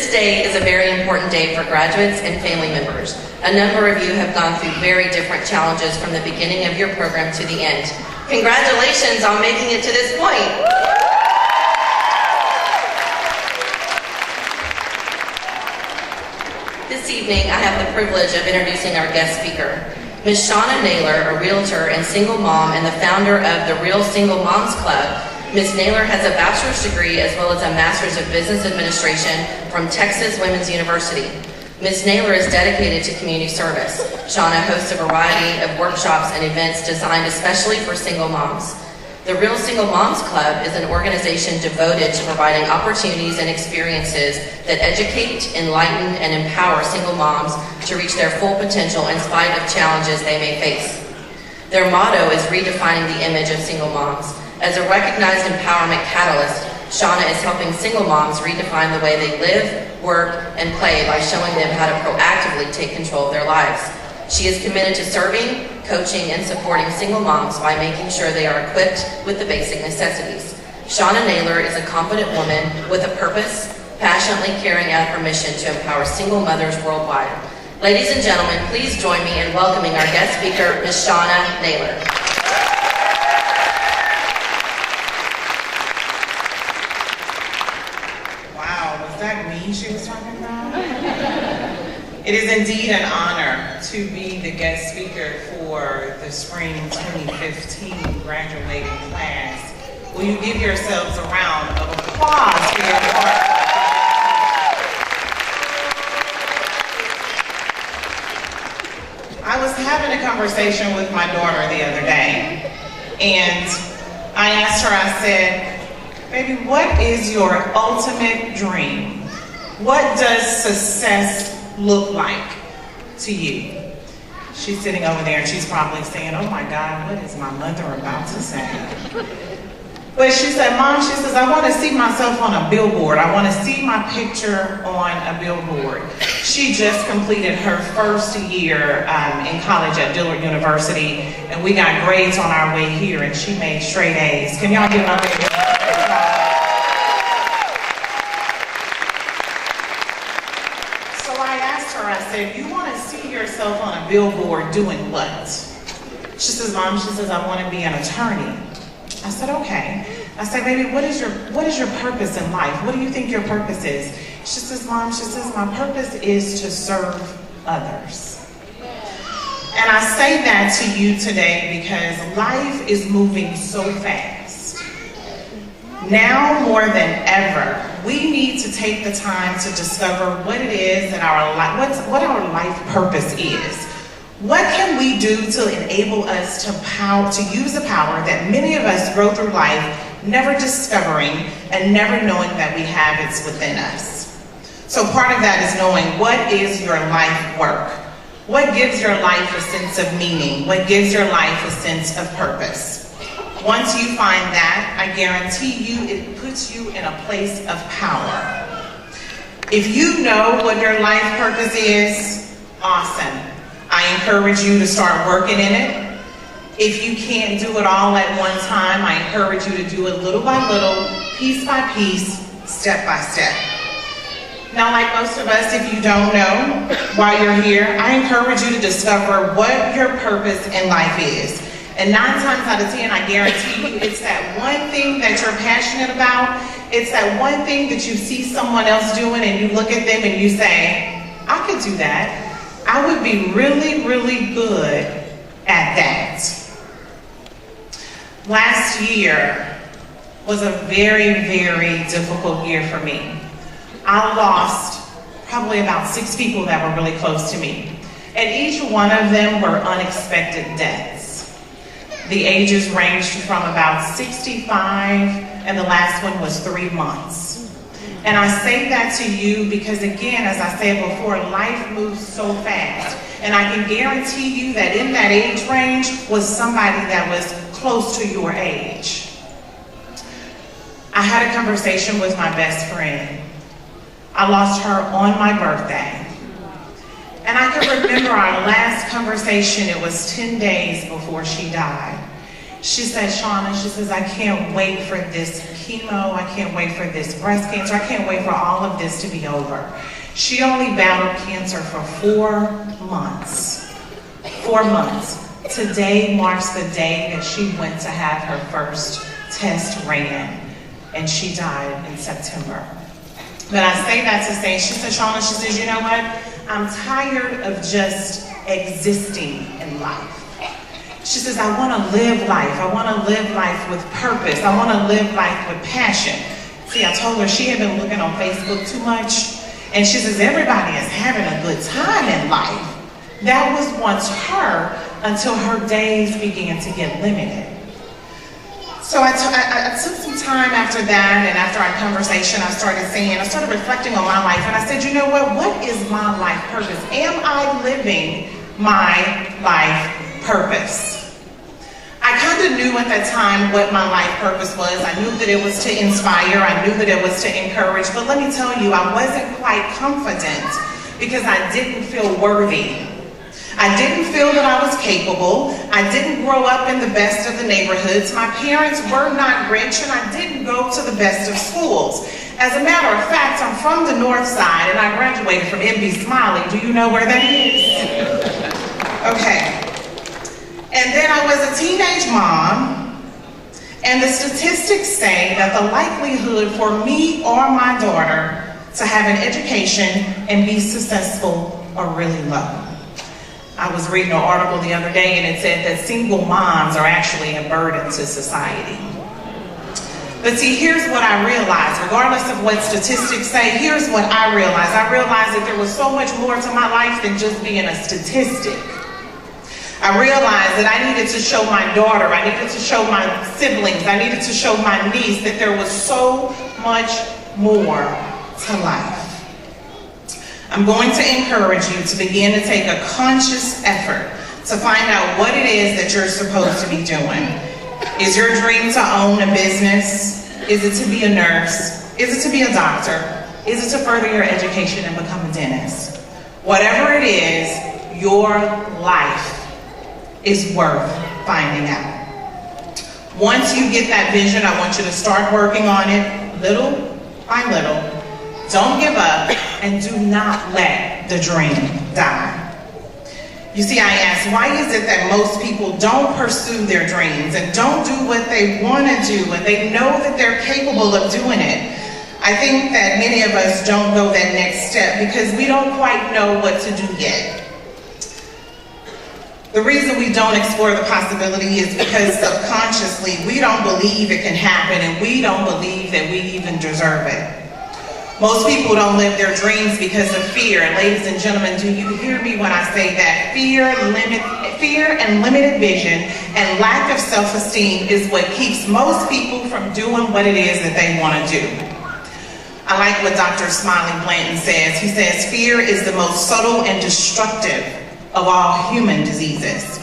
This day is a very important day for graduates and family members. A number of you have gone through very different challenges from the beginning of your program to the end. Congratulations on making it to this point. This evening, I have the privilege of introducing our guest speaker, Ms. Shana Naylor, a realtor and single mom and the founder of the Real Single Moms Club. Ms. Naylor has a bachelor's degree as well as a master's of business administration from Texas Women's University. Ms. Naylor is dedicated to community service. Shana hosts a variety of workshops and events designed especially for single moms. The Real Single Moms Club is an organization devoted to providing opportunities and experiences that educate, enlighten, and empower single moms to reach their full potential in spite of challenges they may face. Their motto is redefining the image of single moms. As a recognized empowerment catalyst, Shana is helping single moms redefine the way they live, work, and play by showing them how to proactively take control of their lives. She is committed to serving, coaching, and supporting single moms by making sure they are equipped with the basic necessities. Shana Naylor is a confident woman with a purpose, passionately carrying out her mission to empower single mothers worldwide. Ladies and gentlemen, please join me in welcoming our guest speaker, Ms. Shana Naylor. She was talking about. It is indeed an honor to be the guest speaker for the spring 2015 graduating class. Will you give yourselves a round of applause for your part? I was having a conversation with my daughter the other day, and I asked her, I said, baby, what is your ultimate dream? What does success look like to you? She's sitting over there and she's probably saying, oh my God, what is my mother about to say? But she said, Mom, she says, I want to see myself on a billboard. I want to see my picture on a billboard. She just completed her first year in college at Dillard University, and we got grades on our way here, and she made straight A's. Can y'all give her a big I said, you want to see yourself on a billboard doing what? She says, Mom, she says, I want to be an attorney. I said, okay. I said, baby, what is your purpose in life? What do you think your purpose is? She says, Mom, she says, my purpose is to serve others. And I say that to you today because life is moving so fast. Now more than ever, we need to take the time to discover what it is that what our life purpose is. What can we do to enable us to use the power that many of us grow through life never discovering and never knowing that we have it within us? So part of that is knowing what is your life work? What gives your life a sense of meaning? What gives your life a sense of purpose? Once you find that, I guarantee you it puts you in a place of power. If you know what your life purpose is, awesome. I encourage you to start working in it. If you can't do it all at one time, I encourage you to do it little by little, piece by piece, step by step. Now, like most of us, if you don't know why you're here, I encourage you to discover what your purpose in life is. And 9 times out of 10, I guarantee you, it's that one thing that you're passionate about. It's that one thing that you see someone else doing and you look at them and you say, I could do that. I would be really, really good at that. Last year was a very, very difficult year for me. I lost probably about 6 people that were really close to me. And each one of them were unexpected deaths. The ages ranged from about 65, and the last one was 3 months. And I say that to you because, again, as I said before, life moves so fast. And I can guarantee you that in that age range was somebody that was close to your age. I had a conversation with my best friend. I lost her on my birthday. And I can remember our last conversation, it was 10 days before she died. She said, Shana, she says, I can't wait for this chemo. I can't wait for this breast cancer. I can't wait for all of this to be over. She only battled cancer for 4 months. 4 months. Today marks the day that she went to have her first test ran, and she died in September. But I say that to say, she said, Shana, she says, you know what? I'm tired of just existing in life. She says, I want to live life. I want to live life with purpose. I want to live life with passion. See, I told her she had been looking on Facebook too much, and she says, everybody is having a good time in life. That was once her until her days began to get limited. So I took some time after that, and after our conversation, I started reflecting on my life, and I said, you know what is my life purpose? Am I living my life purpose? I kind of knew at that time what my life purpose was. I knew that it was to inspire, I knew that it was to encourage, but let me tell you, I wasn't quite confident because I didn't feel worthy. I didn't feel that I was capable. I didn't grow up in the best of the neighborhoods. My parents were not rich, and I didn't go to the best of schools. As a matter of fact, I'm from the North Side, and I graduated from MB Smiley. Do you know where that is? Okay. And then I was a teenage mom, and the statistics say that the likelihood for me or my daughter to have an education and be successful are really low. I was reading an article the other day, and it said that single moms are actually a burden to society. But see, here's what I realized. Regardless of what statistics say, here's what I realized. I realized that there was so much more to my life than just being a statistic. I realized that I needed to show my daughter, I needed to show my siblings, I needed to show my niece that there was so much more to life. I'm going to encourage you to begin to take a conscious effort to find out what it is that you're supposed to be doing. Is your dream to own a business? Is it to be a nurse? Is it to be a doctor? Is it to further your education and become a dentist? Whatever it is, your life is worth finding out. Once you get that vision, I want you to start working on it little by little. Don't give up, and do not let the dream die. You see, I asked, why is it that most people don't pursue their dreams and don't do what they want to do, and they know that they're capable of doing it? I think that many of us don't go that next step because we don't quite know what to do yet. The reason we don't explore the possibility is because subconsciously we don't believe it can happen, and we don't believe that we even deserve it. Most people don't live their dreams because of fear. Ladies and gentlemen, do you hear me when I say that? Fear and limited vision and lack of self-esteem is what keeps most people from doing what it is that they want to do. I like what Dr. Smiley Blanton says. He says, fear is the most subtle and destructive of all human diseases.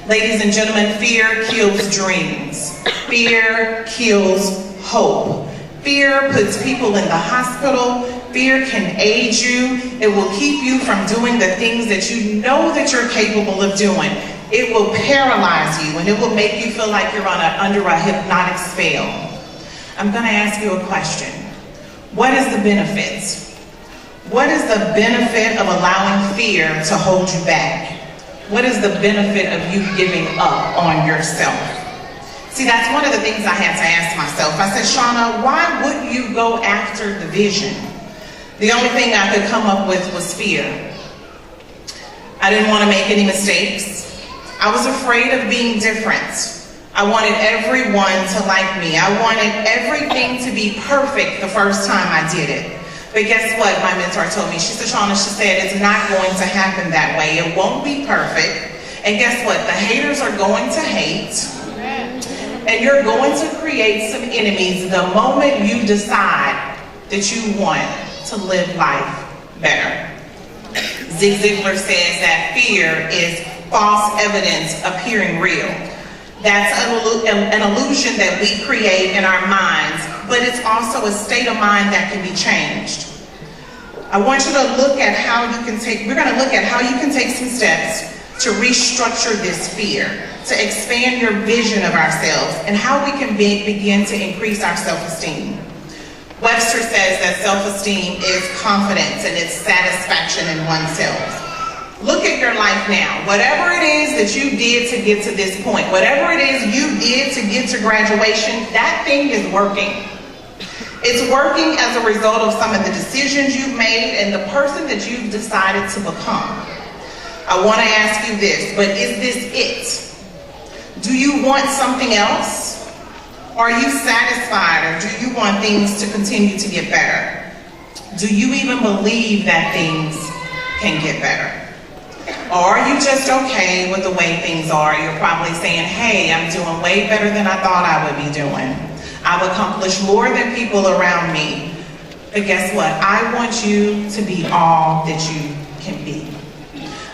Ladies and gentlemen, fear kills dreams. Fear kills hope. Fear puts people in the hospital. Fear can age you. It will keep you from doing the things that you know that you're capable of doing. It will paralyze you, and it will make you feel like you're under a hypnotic spell. I'm going to ask you a question. What is the benefits? What is the benefit of allowing fear to hold you back? What is the benefit of you giving up on yourself? See, that's one of the things I had to ask myself. I said, Shana, why would you go after the vision? The only thing I could come up with was fear. I didn't want to make any mistakes. I was afraid of being different. I wanted everyone to like me. I wanted everything to be perfect the first time I did it. But guess what my mentor told me? She said, Shana, she said, it's not going to happen that way. It won't be perfect. And guess what? The haters are going to hate. And you're going to create some enemies the moment you decide that you want to live life better. Zig Ziglar says that fear is false evidence appearing real. That's an illusion that we create in our minds, but it's also a state of mind that can be changed. I want you to look at how you can take, we're going to look at how you can take some steps to restructure this fear, to expand your vision of ourselves, and how we can begin to increase our self-esteem. Webster says that self-esteem is confidence and it's satisfaction in oneself. Look at your life now. Whatever it is that you did to get to this point, whatever it is you did to get to graduation, that thing is working. It's working as a result of some of the decisions you've made and the person that you've decided to become. I want to ask you this, but is this it? Do you want something else? Are you satisfied, or do you want things to continue to get better? Do you even believe that things can get better? Or are you just okay with the way things are? You're probably saying, hey, I'm doing way better than I thought I would be doing. I've accomplished more than people around me. But guess what? I want you to be all that you can be.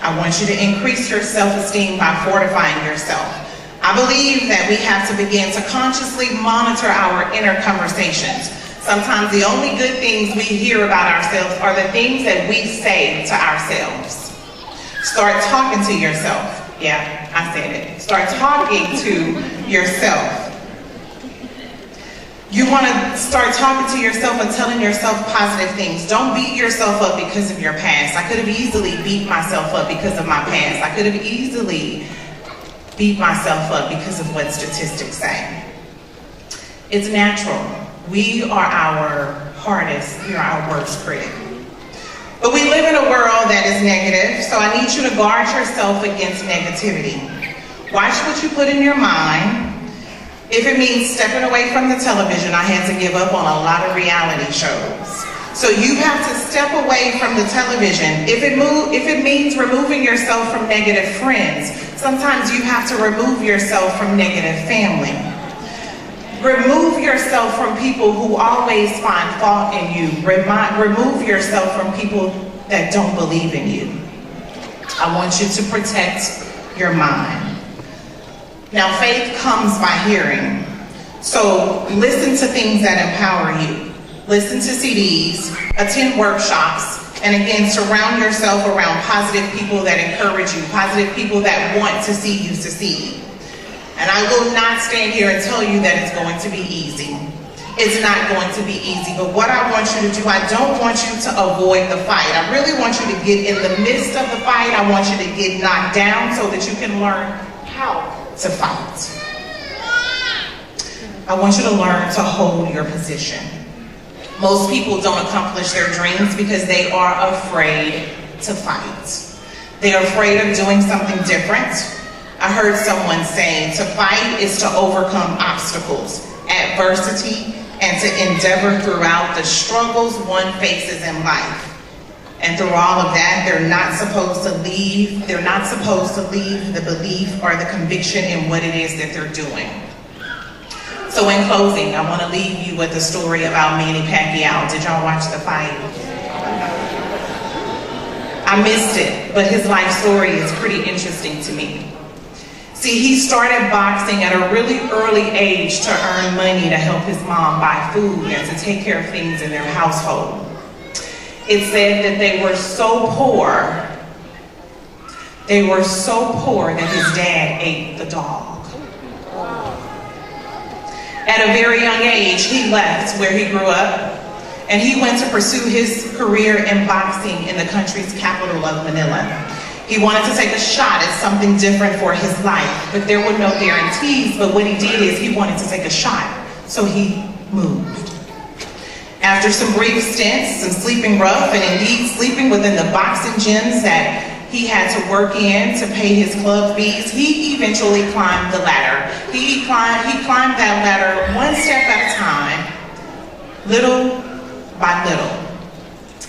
I want you to increase your self-esteem by fortifying yourself. I believe that we have to begin to consciously monitor our inner conversations. Sometimes the only good things we hear about ourselves are the things that we say to ourselves. Start talking to yourself. Yeah, I said it. Start talking to yourself. You want to start talking to yourself and telling yourself positive things. Don't beat yourself up because of your past. I could have easily beat myself up because of my past. I could have easily beat myself up because of what statistics say. It's natural. We are our hardest, we are our worst critic. But we live in a world that is negative, so I need you to guard yourself against negativity. Watch what you put in your mind. If it means stepping away from the television, I had to give up on a lot of reality shows. So you have to step away from the television. If it means removing yourself from negative friends, sometimes you have to remove yourself from negative family. Remove yourself from people who always find fault in you. Remove yourself from people that don't believe in you. I want you to protect your mind. Now, faith comes by hearing. So listen to things that empower you. Listen to CDs, attend workshops, and again, surround yourself around positive people that encourage you, positive people that want to see you succeed. And I will not stand here and tell you that it's going to be easy. It's not going to be easy, but what I want you to do, I don't want you to avoid the fight. I really want you to get in the midst of the fight. I want you to get knocked down so that you can learn how to fight. I want you to learn to hold your position. Most people don't accomplish their dreams because they are afraid to fight. They're afraid of doing something different. I heard someone say to fight is to overcome obstacles, adversity, and to endeavor throughout the struggles one faces in life. And through all of that, they're not supposed to leave the belief or the conviction in what it is that they're doing. So in closing, I want to leave you with a story about Manny Pacquiao. Did y'all watch the fight? I missed it, but his life story is pretty interesting to me. See, he started boxing at a really early age to earn money to help his mom buy food and to take care of things in their household. It said that they were so poor that his dad ate the dog. At a very young age, he left where he grew up and he went to pursue his career in boxing in the country's capital of Manila. He wanted to take a shot at something different for his life, but there were no guarantees. But what he did is he wanted to take a shot, so he moved. After some brief stints, some sleeping rough, and indeed sleeping within the boxing gyms that he had to work in to pay his club fees, he eventually climbed the ladder. He climbed that ladder one step at a time, little by little.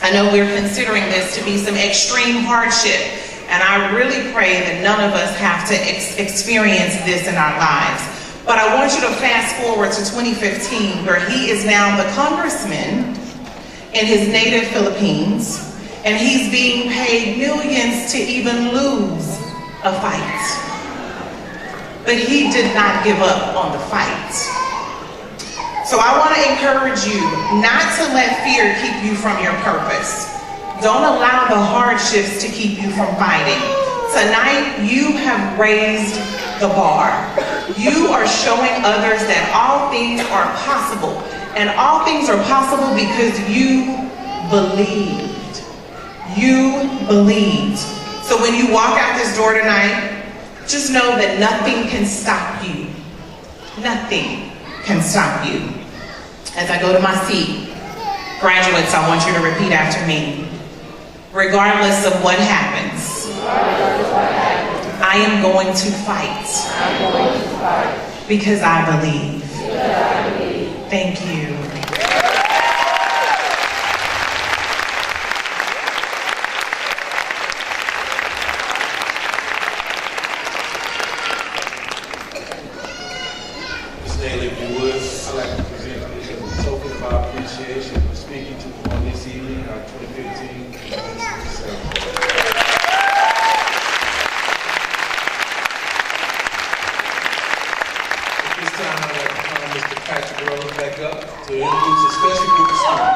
I know we're considering this to be some extreme hardship, and I really pray that none of us have to experience this in our lives. But I want you to fast forward to 2015, where he is now the congressman in his native Philippines, and he's being paid millions to even lose a fight. But he did not give up on the fight. So I want to encourage you not to let fear keep you from your purpose. Don't allow the hardships to keep you from fighting. Tonight, you have raised the bar. You are showing others that all things are possible. And all things are possible because you believed. You believed. So when you walk out this door tonight, just know that nothing can stop you. Nothing can stop you. As I go to my seat, graduates, I want you to repeat after me. Regardless of what happens, I am going to fight. Because I believe. Thank you. Ms. Naylor, if you would, I'd like to present this as a token of our appreciation for speaking to on this evening, our 2015 celebration. At this time, I'd like to call Mr. Patrick Rose back up to introduce a special group of students.